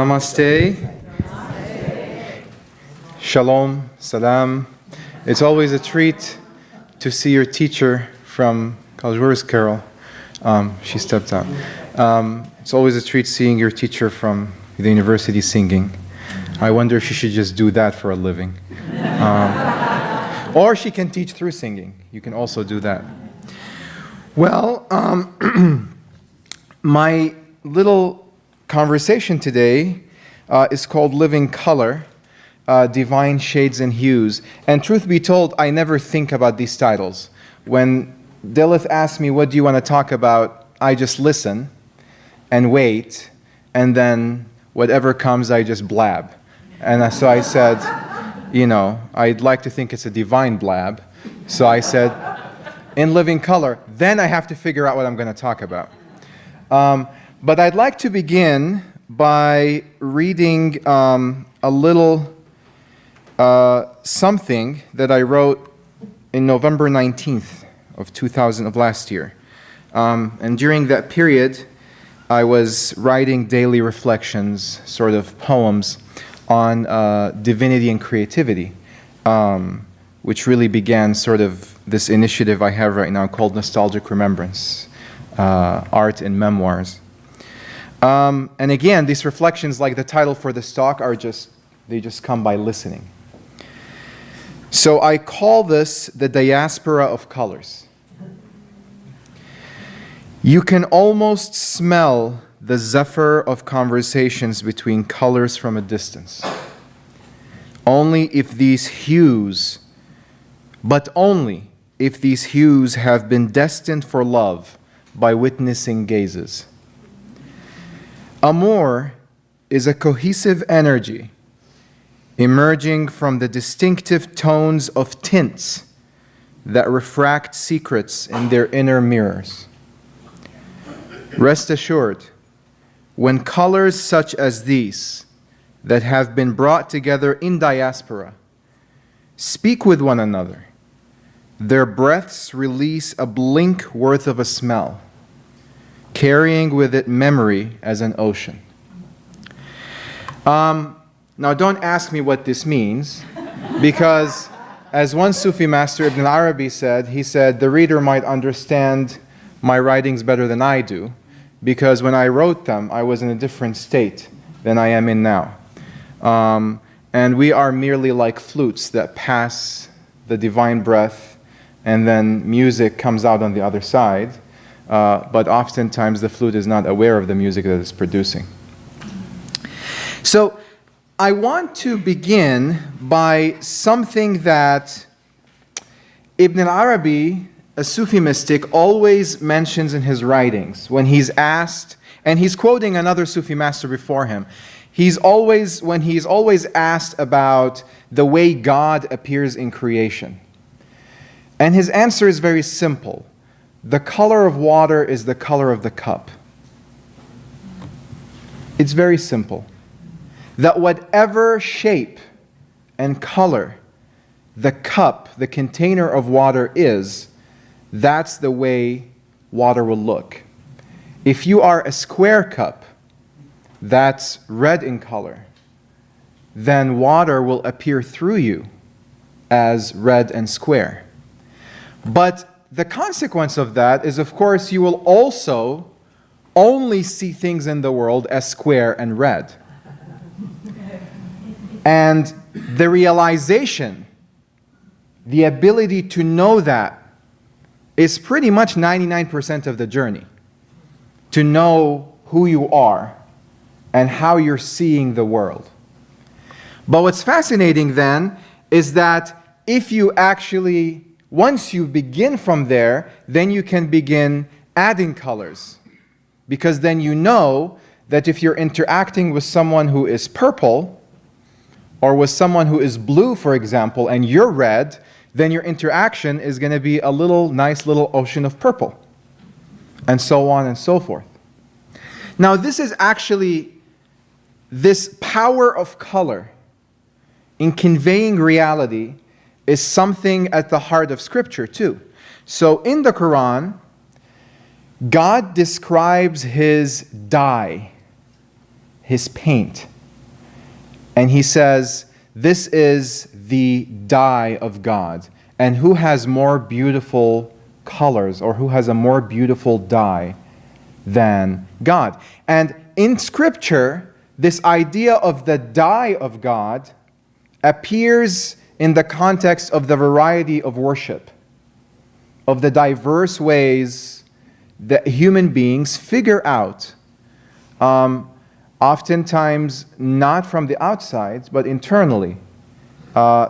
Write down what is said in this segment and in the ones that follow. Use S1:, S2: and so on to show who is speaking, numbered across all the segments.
S1: Namaste. Shalom, salam. It's always a treat to see your teacher from college. Where's Carol? She stepped out. It's always a treat seeing your teacher from the university singing. I wonder if she should just do that for a living. Or she can teach through singing. You can also do that. Well, my little conversation today is called Living Color, Divine Shades and Hues. And truth be told, I never think about these titles. When Dilith asks me, what do you want to talk about? I just listen and wait, and then whatever comes, I just blab. And so I said, I'd like to think it's a divine blab. So I said, in Living Color, then I have to figure out what I'm going to talk about. But I'd like to begin by reading a little something that I wrote in November 19th of last year. And during that period, I was writing daily reflections, sort of poems, on divinity and creativity, which really began sort of this initiative I have right now called Nostalgic Remembrance, Art and Memoirs. And again, these reflections, like the title for this talk, they just come by listening. So I call this the diaspora of colors. You can almost smell the zephyr of conversations between colors from a distance. Only if these hues have been destined for love by witnessing gazes. Amour is a cohesive energy emerging from the distinctive tones of tints that refract secrets in their inner mirrors. Rest assured, when colors such as these that have been brought together in diaspora speak with one another, their breaths release a blink worth of a smell, carrying with it memory as an ocean. Now don't ask me what this means, because as one Sufi master, Ibn Arabi said, he said, the reader might understand my writings better than I do, because when I wrote them, I was in a different state than I am in now. And we are merely like flutes that pass the divine breath, and then music comes out on the other side. But oftentimes the flute is not aware of the music that it's producing. So I want to begin by something that Ibn Arabi, a Sufi mystic, always mentions in his writings when he's asked, and he's quoting another Sufi master before him. When he's always asked about the way God appears in creation. And his answer is very simple. The color of water is the color of the cup. It's very simple. That whatever shape and color the cup, the container of water is, that's the way water will look. If you are a square cup that's red in color, then water will appear through you as red and square. But the consequence of that is, of course, you will also only see things in the world as square and red. And the realization, the ability to know that, is pretty much 99% of the journey. To know who you are and how you're seeing the world. But what's fascinating then is that if you actually, once you begin from there, then you can begin adding colors. Because then you know that if you're interacting with someone who is purple, or with someone who is blue, for example, and you're red, then your interaction is going to be a nice little ocean of purple. And so on and so forth. Now this is actually, this power of color in conveying reality is something at the heart of Scripture too. So in the Quran, God describes His dye, his paint. And he says, this is the dye of God. And who has more beautiful colors, or who has a more beautiful dye than God? And in Scripture, this idea of the dye of God appears in the context of the variety of worship, of the diverse ways that human beings figure out, oftentimes not from the outside, but internally,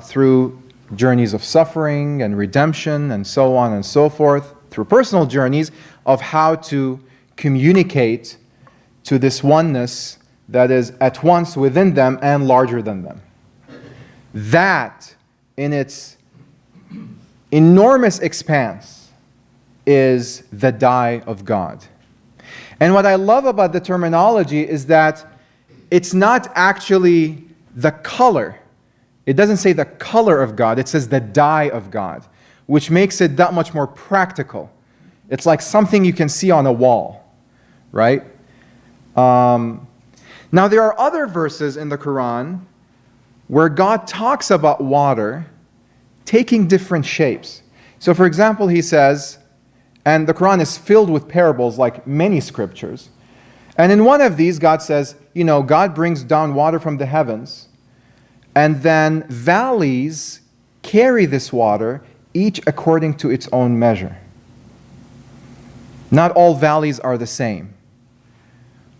S1: through journeys of suffering and redemption and so on and so forth, through personal journeys of how to communicate to this oneness that is at once within them and larger than them. That, in its enormous expanse, is the dye of God. And what I love about the terminology is that it's not actually the color. It doesn't say the color of God, it says the dye of God, which makes it that much more practical. It's like something you can see on a wall, right? Now there are other verses in the Quran where God talks about water taking different shapes. So for example, he says, and the Quran is filled with parables like many scriptures, and in one of these God says, God brings down water from the heavens, and then valleys carry this water, each according to its own measure. Not all valleys are the same,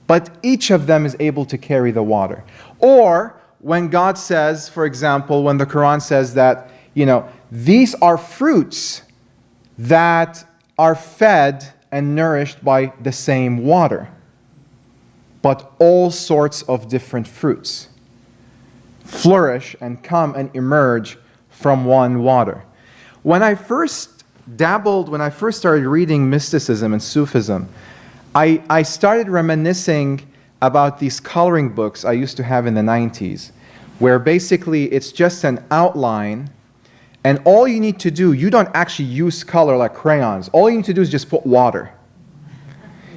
S1: but each of them is able to carry the water. Or when God says, for example, when the Quran says that, these are fruits that are fed and nourished by the same water, but all sorts of different fruits flourish and come and emerge from one water. When I first started reading mysticism and Sufism, I started reminiscing about these coloring books I used to have in the 90s, where basically it's just an outline, and all you need to do, you don't actually use color like crayons. All you need to do is just put water.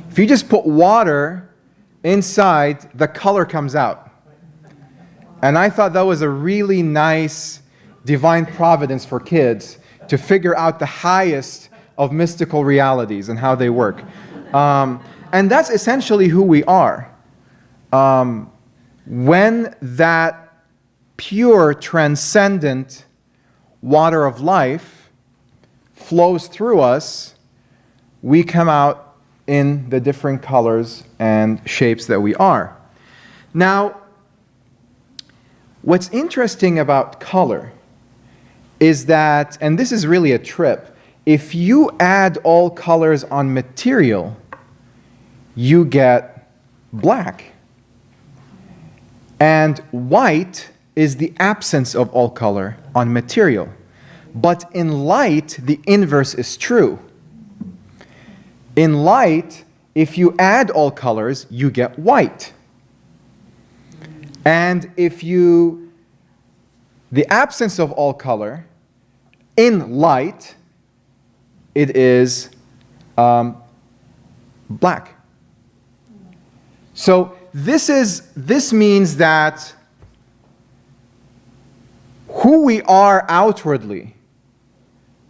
S1: If you just put water inside, the color comes out. And I thought that was a really nice divine providence for kids to figure out the highest of mystical realities and how they work. And that's essentially who we are. When that pure, transcendent water of life flows through us, we come out in the different colors and shapes that we are. Now, what's interesting about color is that, and this is really a trip, if you add all colors on material, you get black. And white is the absence of all color on material. But in light, the inverse is true. In light, if you add all colors, you get white. And if the absence of all color, in light, it is black. So this means that who we are outwardly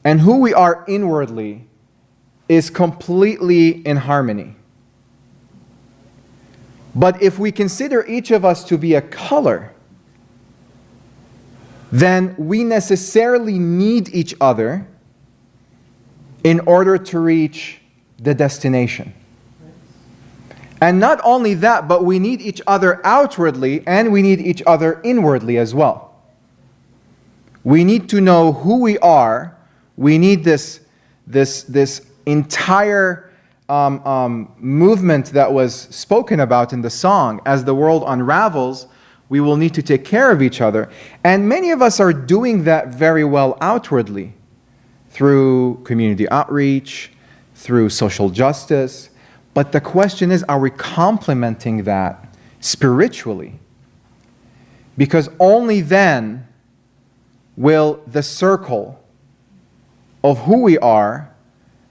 S1: and who we are inwardly is completely in harmony. But if we consider each of us to be a color, then we necessarily need each other in order to reach the destination. And not only that, but we need each other outwardly and we need each other inwardly as well. We need to know who we are. We need this entire movement that was spoken about in the song. As the world unravels, we will need to take care of each other. And many of us are doing that very well outwardly through community outreach, through social justice. But the question is, are we complementing that spiritually? Because only then will the circle of who we are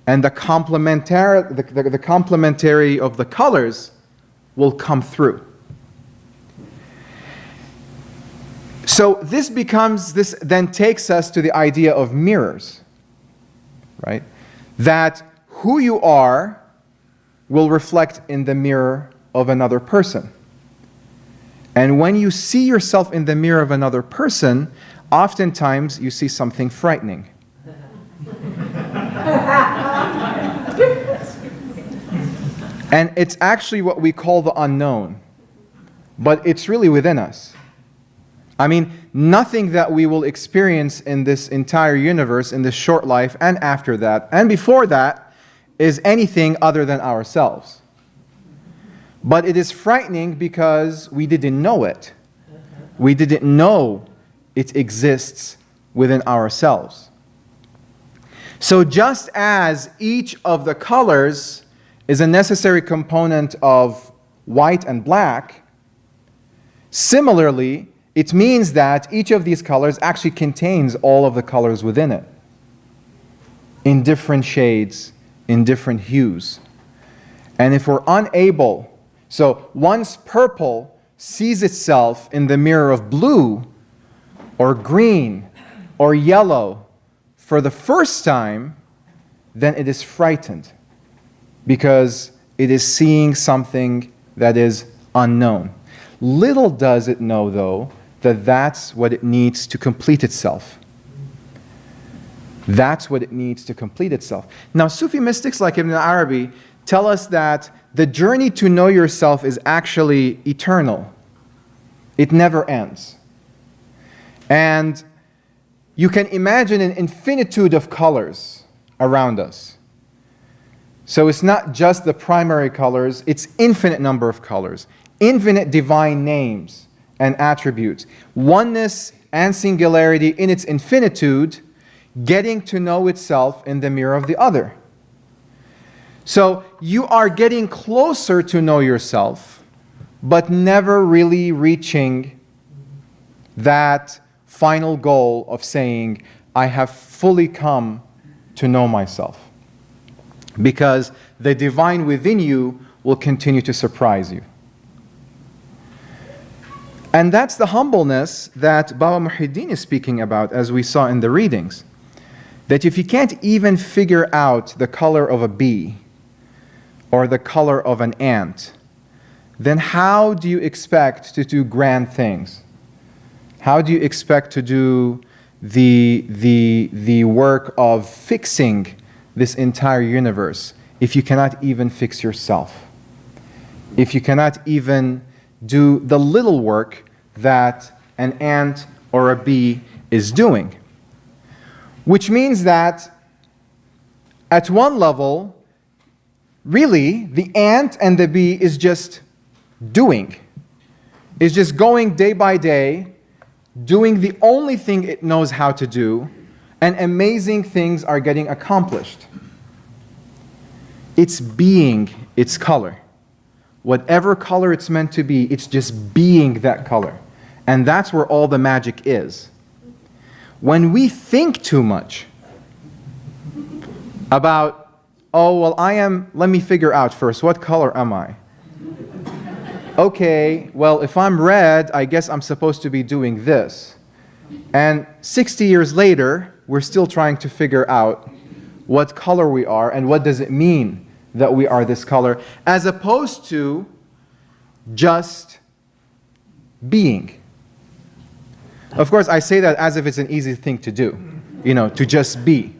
S1: and the complementary of the colors will come through. So this then takes us to the idea of mirrors, right? That who you are will reflect in the mirror of another person. And when you see yourself in the mirror of another person, oftentimes you see something frightening. And it's actually what we call the unknown, but it's really within us. I mean, nothing that we will experience in this entire universe, in this short life, and after that, and before that, is anything other than ourselves. But it is frightening because we didn't know it. We didn't know it exists within ourselves. So just as each of the colors is a necessary component of white and black, similarly, it means that each of these colors actually contains all of the colors within it, in different shades, in different hues. And if we're unable, so once purple sees itself in the mirror of blue, or green, or yellow for the first time, then it is frightened, because it is seeing something that is unknown. Little does it know, though, that that's what it needs to complete itself. That's what it needs to complete itself. Now, Sufi mystics like Ibn Arabi tell us that the journey to know yourself is actually eternal. It never ends. And you can imagine an infinitude of colors around us. So it's not just the primary colors, it's infinite number of colors, infinite divine names and attributes, oneness and singularity in its infinitude, getting to know itself in the mirror of the other. So you are getting closer to know yourself, but never really reaching that final goal of saying, I have fully come to know myself. Because the divine within you will continue to surprise you. And that's the humbleness that Baba Muhyiddin is speaking about, as we saw in the readings. That if you can't even figure out the color of a bee or the color of an ant, then how do you expect to do grand things? How do you expect to do the work of fixing this entire universe if you cannot even fix yourself? If you cannot even do the little work that an ant or a bee is doing? Which means that at one level, really, the ant and the bee is just doing. It's just going day by day, doing the only thing it knows how to do, and amazing things are getting accomplished. It's being its color. Whatever color it's meant to be, it's just being that color. And that's where all the magic is. When we think too much about, oh, well, let me figure out first, what color am I? Okay, well, if I'm red, I guess I'm supposed to be doing this. And 60 years later, we're still trying to figure out what color we are and what does it mean that we are this color, as opposed to just being. Of course, I say that as if it's an easy thing to do, to just be.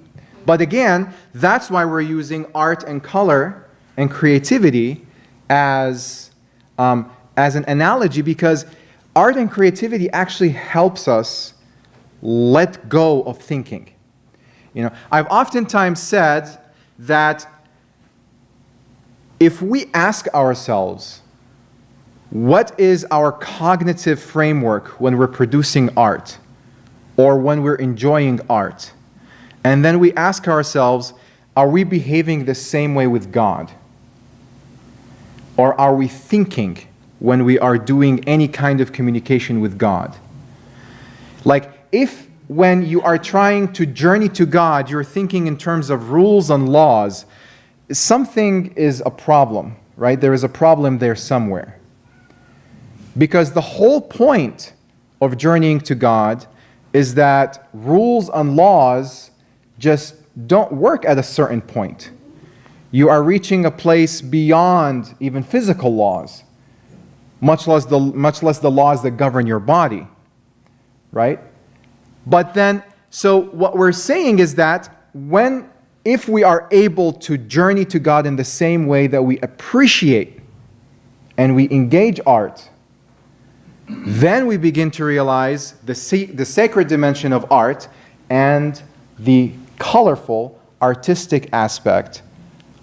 S1: But again, that's why we're using art and color and creativity as an analogy, because art and creativity actually helps us let go of thinking. I've oftentimes said that if we ask ourselves, what is our cognitive framework when we're producing art or when we're enjoying art? And then we ask ourselves, are we behaving the same way with God? Or are we thinking when we are doing any kind of communication with God? Like, if when you are trying to journey to God, you're thinking in terms of rules and laws, something is a problem, right? There is a problem there somewhere. Because the whole point of journeying to God is that rules and laws just don't work at a certain point. You are reaching a place beyond even physical laws, much less the laws that govern your body, right? But then, so what we're saying is that if we are able to journey to God in the same way that we appreciate and we engage art, then we begin to realize the sacred dimension of art and the colorful, artistic aspect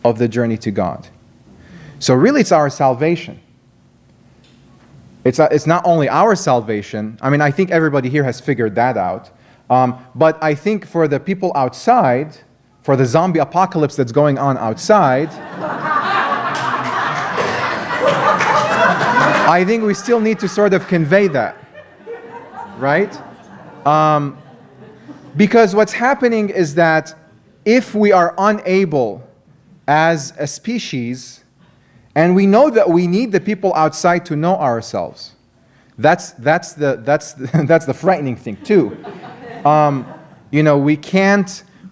S1: of the journey to God. So really it's our salvation. It's not only our salvation. I mean, I think everybody here has figured that out. But I think for the people outside, for the zombie apocalypse that's going on outside, I think we still need to sort of convey that, right? Because what's happening is that if we are unable as a species, and we know that we need the people outside to know ourselves, that's the frightening thing too.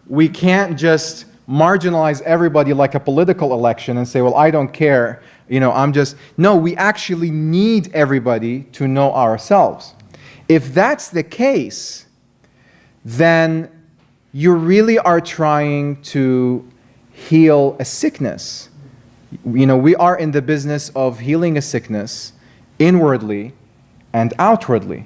S1: We can't just marginalize everybody like a political election and say, well, I don't care. No, we actually need everybody to know ourselves. If that's the case, then you really are trying to heal a sickness. We are in the business of healing a sickness inwardly and outwardly.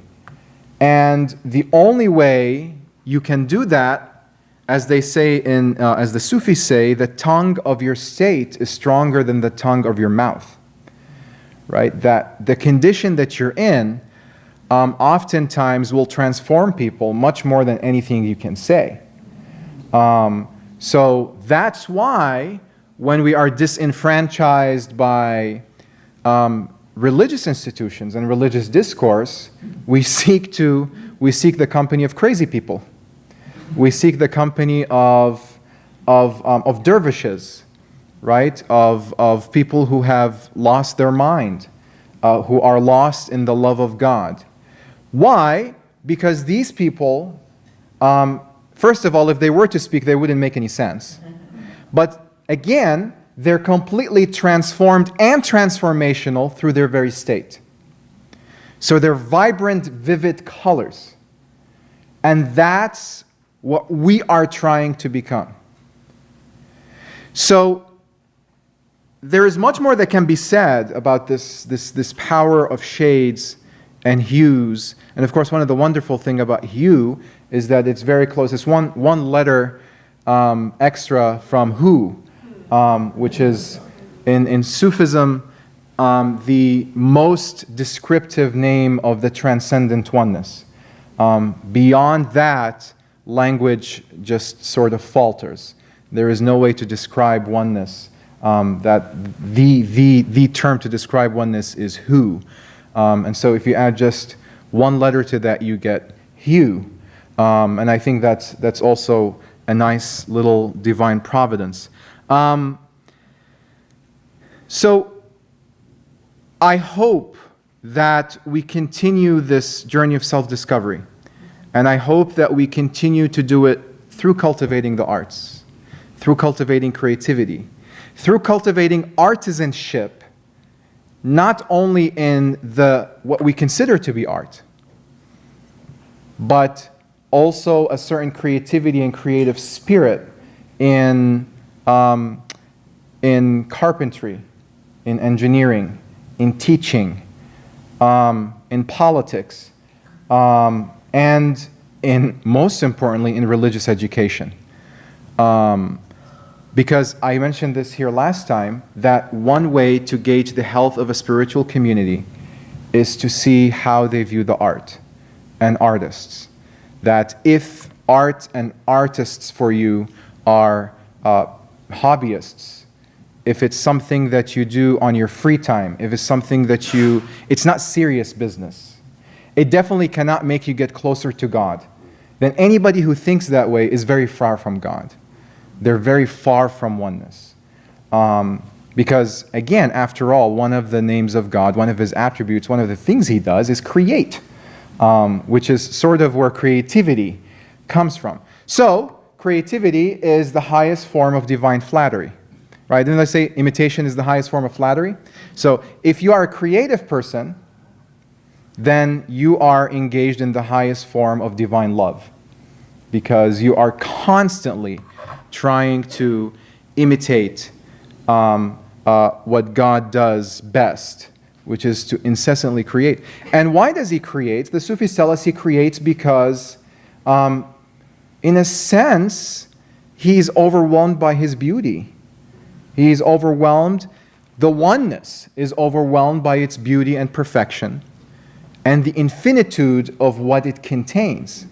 S1: And the only way you can do that, as they say as the Sufis say, the tongue of your state is stronger than the tongue of your mouth, right? That the condition that you're in oftentimes will transform people much more than anything you can say. So that's why when we are disenfranchised by religious institutions and religious discourse, we seek the company of crazy people. We seek the company of dervishes, right? Of people who have lost their mind, who are lost in the love of God. Why? Because these people, first of all, if they were to speak, they wouldn't make any sense. But again, they're completely transformed and transformational through their very state. So they're vibrant, vivid colors. And that's what we are trying to become. So there is much more that can be said about this power of shades and hues. And of course, one of the wonderful things about hue is that it's very close. It's one letter extra from Hu, which is in Sufism the most descriptive name of the transcendent oneness. Beyond that, language just sort of falters. There is no way to describe oneness. That the term to describe oneness is Hu. And so if you add just one letter to that, you get hue. And I think that's also a nice little divine providence. So I hope that we continue this journey of self-discovery. And I hope that we continue to do it through cultivating the arts, through cultivating creativity, through cultivating artisanship, not only in what we consider to be art, but also a certain creativity and creative spirit in carpentry, in engineering, in teaching, in politics, and most importantly, in religious education. Because I mentioned this here last time, that one way to gauge the health of a spiritual community is to see how they view the art and artists. That if art and artists for you are hobbyists, if it's something that you do on your free time, if it's something that it's not serious business, it definitely cannot make you get closer to God. Then anybody who thinks that way is very far from God. They're very far from oneness. Because, again, after all, one of the names of God, one of his attributes, one of the things he does is create. which is sort of where creativity comes from. So, creativity is the highest form of divine flattery. Right? Didn't I say imitation is the highest form of flattery? So, if you are a creative person, then you are engaged in the highest form of divine love, because you are constantly trying to imitate what God does best, which is to incessantly create. And why does he create? The Sufis tell us he creates because, in a sense, he's overwhelmed by his beauty. He's overwhelmed. The oneness is overwhelmed by its beauty and perfection and the infinitude of what it contains.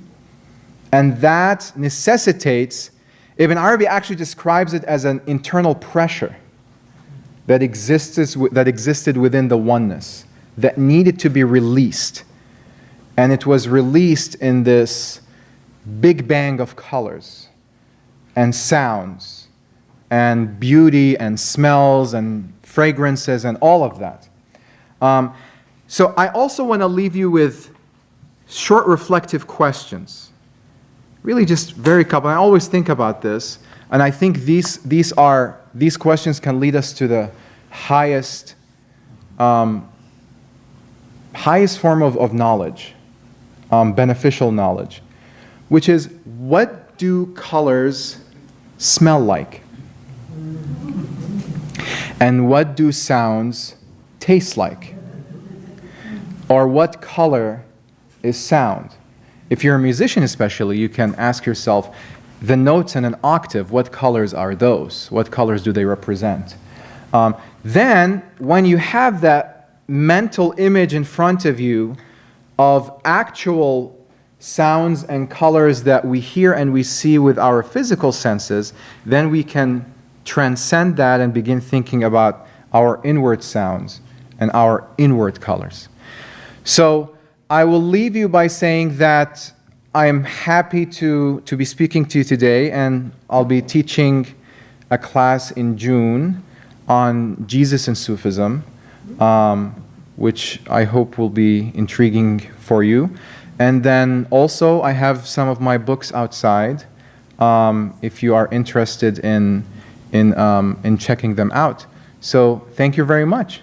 S1: And that necessitates, Ibn Arabi actually describes it as an internal pressure that existed within the oneness, that needed to be released. And it was released in this big bang of colors and sounds and beauty and smells and fragrances and all of that. So I also want to leave you with short reflective questions. Really just very couple. I always think about this, and I think these questions can lead us to the highest form of knowledge, beneficial knowledge, which is, what do colors smell like? And what do sounds taste like? Or what color is sound? If you're a musician especially, you can ask yourself, the notes in an octave, what colors are those? What colors do they represent? Then, when you have that mental image in front of you of actual sounds and colors that we hear and we see with our physical senses, then we can transcend that and begin thinking about our inward sounds and our inward colors. So I will leave you by saying that I am happy to be speaking to you today, and I'll be teaching a class in June on Jesus and Sufism, which I hope will be intriguing for you. And then also I have some of my books outside, if you are interested in checking them out. So thank you very much.